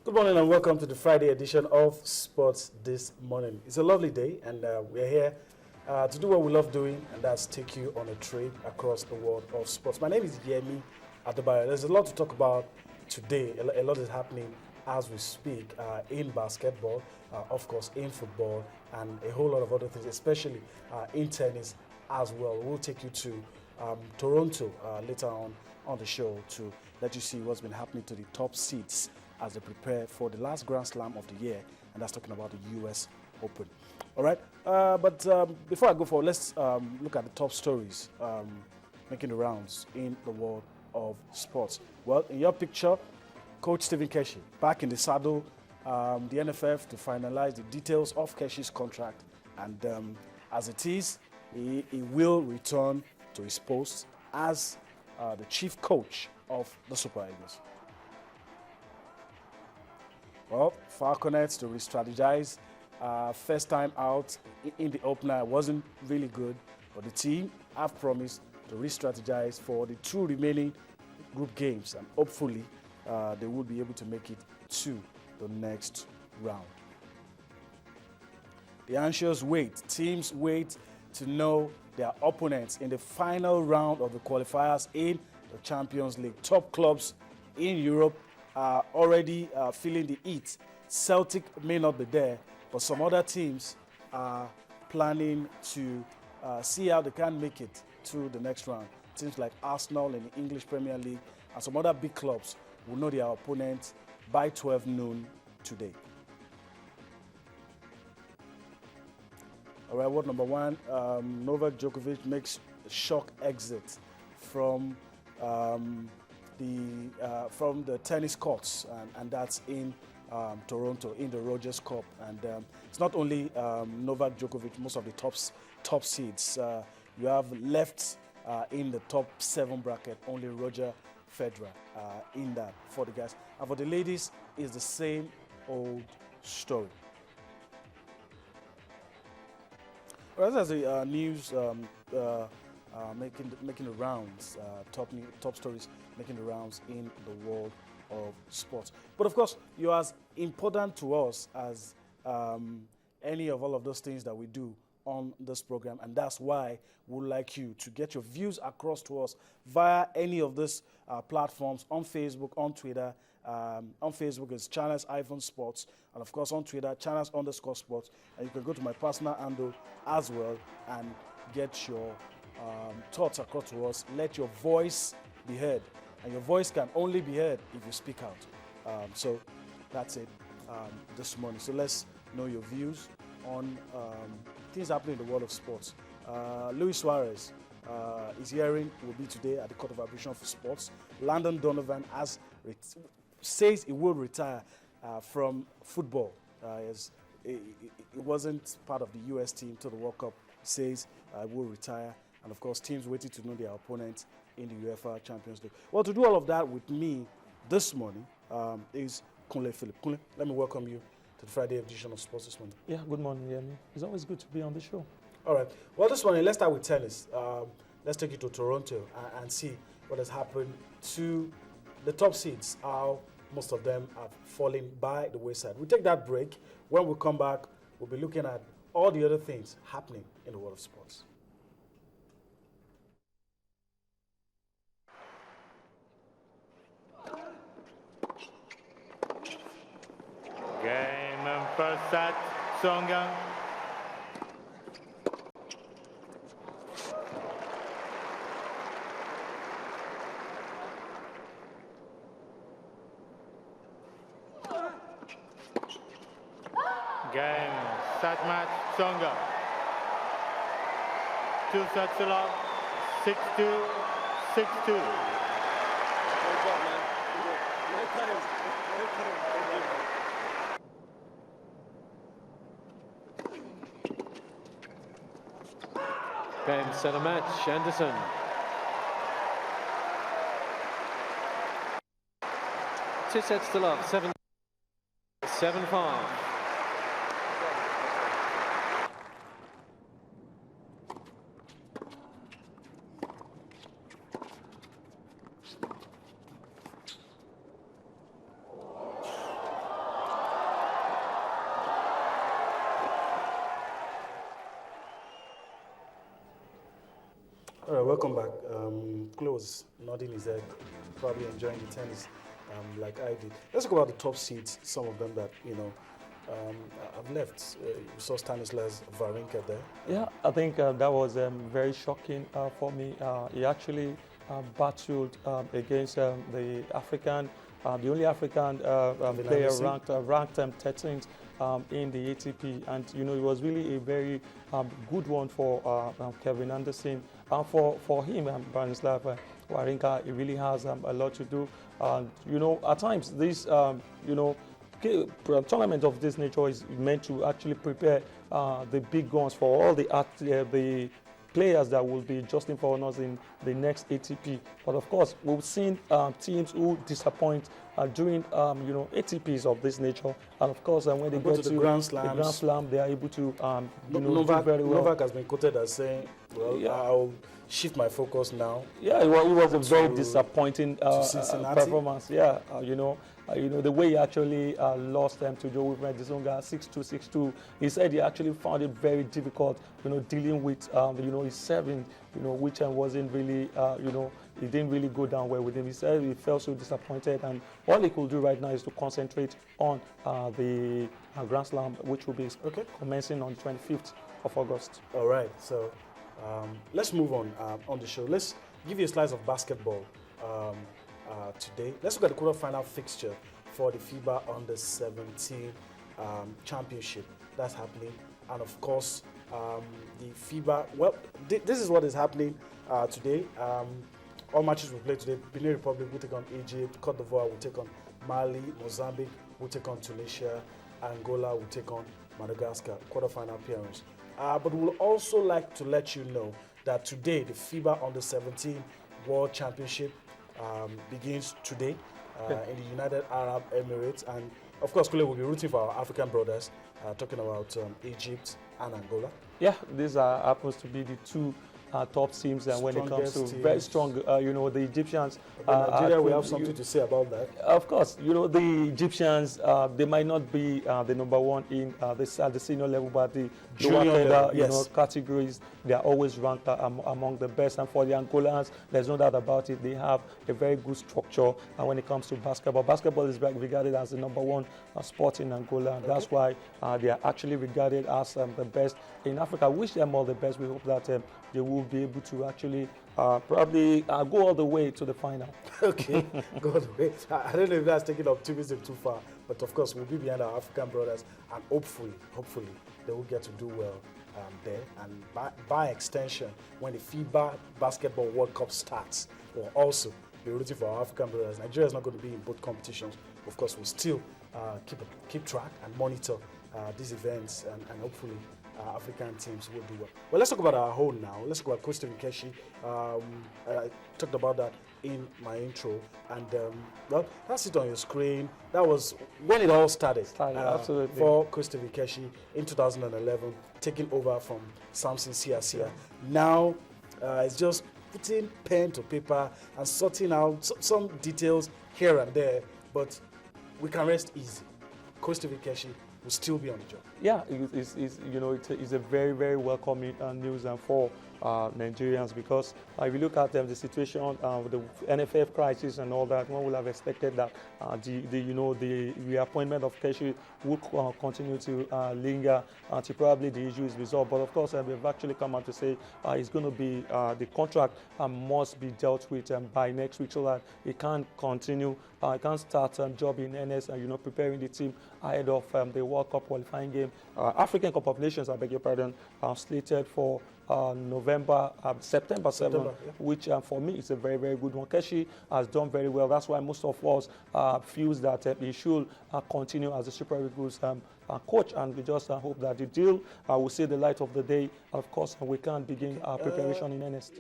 Good morning and welcome to the Friday edition of Sports This Morning. It's a lovely day and we're here to do what we love doing, and that's take you on a trip across the world of sports. My name is Yemi Adebayo. There's a lot to talk about today. A lot is happening as we speak in basketball, of course in football, and a whole lot of other things, especially in tennis as well. We'll take you to Toronto later on the show to let you see what's been happening to the top seeds as they prepare for the last Grand Slam of the year, and that's talking about the US Open. All right, but before I go forward, let's look at the top stories making the rounds in the world of sports. Well, in your picture, Coach Stephen Keshi back in the saddle, the NFF to finalize the details of Keshi's contract, and as it is, he will return to his post as the chief coach of the Super Eagles. Well, Falconets to re-strategize. First time out in the opener wasn't really good, but the team have promised to re-strategize for the two remaining group games, and hopefully they will be able to make it to the next round. The anxious wait. Teams wait to know their opponents in the final round of the qualifiers in the Champions League. Top clubs in Europe are already feeling the heat. Celtic may not be there, but some other teams are planning to see how they can make it to the next round. Teams like Arsenal in the English Premier League and some other big clubs will know their opponents by 12 noon today. All right, word number one, Novak Djokovic makes a shock exit from the tennis courts, and that's in Toronto in the Rogers Cup. And it's not only Novak Djokovic, most of the top seeds. You have left in the top 7 bracket only Roger Federer in that for the guys. And for the ladies, it's the same old story. Well, there's the news making the rounds, top stories making the rounds in the world of sports. But of course, you're as important to us as any of all of those things that we do on this program, and that's why we'd like you to get your views across to us via any of these platforms, on Facebook, on Twitter. On Facebook it's Channels-Sports, and of course on Twitter Channels_Sports, and you can go to my personal handle as well and get your thoughts across to us. Let your voice be heard, and your voice can only be heard if you speak out. So that's it this morning. So let's know your views on things happening in the world of sports. Luis Suarez, his hearing will be today at the Court of Arbitration for Sports. Landon Donovan says he will retire from football. It wasn't part of the U.S. team to the World Cup. He says he will retire. And of course, teams waiting to know their opponents in the UEFA Champions League. Well, to do all of that with me this morning is Kunle Philip. Kunle, let me welcome you to the Friday edition of Sports This Morning. Yeah, good morning, Yemi. It's always good to be on the show. All right. Well, this morning, let's start with tennis. Let's take you to Toronto and see what has happened to the top seeds, how most of them have fallen by the wayside. We'll take that break. When we come back, we'll be looking at all the other things happening in the world of sports. Game and first set, Tsonga. Game, set match, Tsonga. 2 sets to love, 6-2, 6-2. Game, set a match, Anderson. 2 sets to love, 7-5. All right, welcome back. Close, nodding his head, probably enjoying the tennis like I did. Let's talk about the top seeds, some of them that, have left. You saw Stanislas Wawrinka there. Yeah, I think that was very shocking for me. He actually battled against the only African player ranked 13th in the ATP, and it was really a very good one for Kevin Anderson. And for him, Stanislav Wawrinka, it really has a lot to do. At times this tournament of this nature is meant to actually prepare the big guns for all the players that will be justing for honors in the next ATP. But of course, we've seen teams who disappoint during ATPs of this nature, and of course, when they get to the Grand Slam, they are able to do very well. Novak has been quoted as saying, "Well, yeah, I'll shift my focus now." Yeah, it was a very disappointing performance. Yeah, the way he actually lost to Djokovic, this guy 6-2, 6-2. He said he actually found it very difficult, dealing with his serving, which wasn't really, it didn't really go down well with him. He said he felt so disappointed, and all he could do right now is to concentrate on the Grand Slam, which will be commencing on the 25th of August. All right, so let's move on the show. Let's give you a slice of basketball today. Let's look at the quarterfinal fixture for the FIBA Under-17 Championship that's happening, and of course the FIBA. Well, this is what is happening today. All matches will play today. Benin Republic will take on Egypt. Cote d'Ivoire will take on Mali. Mozambique will take on Tunisia. Angola will take on Madagascar. Quarterfinal appearance. But we'll also like to let you know that today the FIBA Under-17 World Championship begins today in the United Arab Emirates, and of course, Kule will be rooting for our African brothers, talking about Egypt and Angola. Yeah, these happens to be the two top teams, and when it comes to very strong, the Egyptians. Nigeria, we have something to say about that. Of course, the Egyptians, they might not be the number one in the senior level, but the lower categories, they are always ranked among the best. And for the Angolans, there's no doubt about it. They have a very good structure when it comes to basketball. Basketball is regarded as the number one sport in Angola. That's why they are actually regarded as the best in Africa. I wish them all the best. We hope that they will be able to actually probably go all the way to the final. Okay, go all the way. I don't know if that's taking optimism too far, but of course we'll be behind our African brothers, and hopefully they will get to do well there. And by extension, when the FIBA Basketball World Cup starts, we'll also be rooting for our African brothers. Nigeria is not going to be in both competitions. Of course, we'll still keep track and monitor these events, and hopefully African teams will do well. Well, let's talk about our own now. Let's talk about Keshi. I talked about that in my intro, and well, that's it on your screen. That was when it all started. Absolutely. For Keshi in 2011, taking over from Samson Siasia. Now it's just putting pen to paper and sorting out some details here and there, but we can rest easy. Keshi will still be on the job. Yeah, it's a very, very welcoming news for Nigerians, because if you look at the situation with the NFF crisis and all that, one would have expected that the reappointment of Keshi would continue to linger until probably the issue is resolved. But of course, we've actually come out to say it's going to be the contract must be dealt with by next week, so that it can continue. It can start job in NS and preparing the team ahead of the World Cup qualifying game. African Cup of Nations, I beg your pardon, slated for September 7th, which for me is a very, very good one. Keshi has done very well. That's why most of us feels that he should continue as a Super Eagles coach, and we just hope that the deal will see the light of the day. Of course, we can begin our preparation in earnest.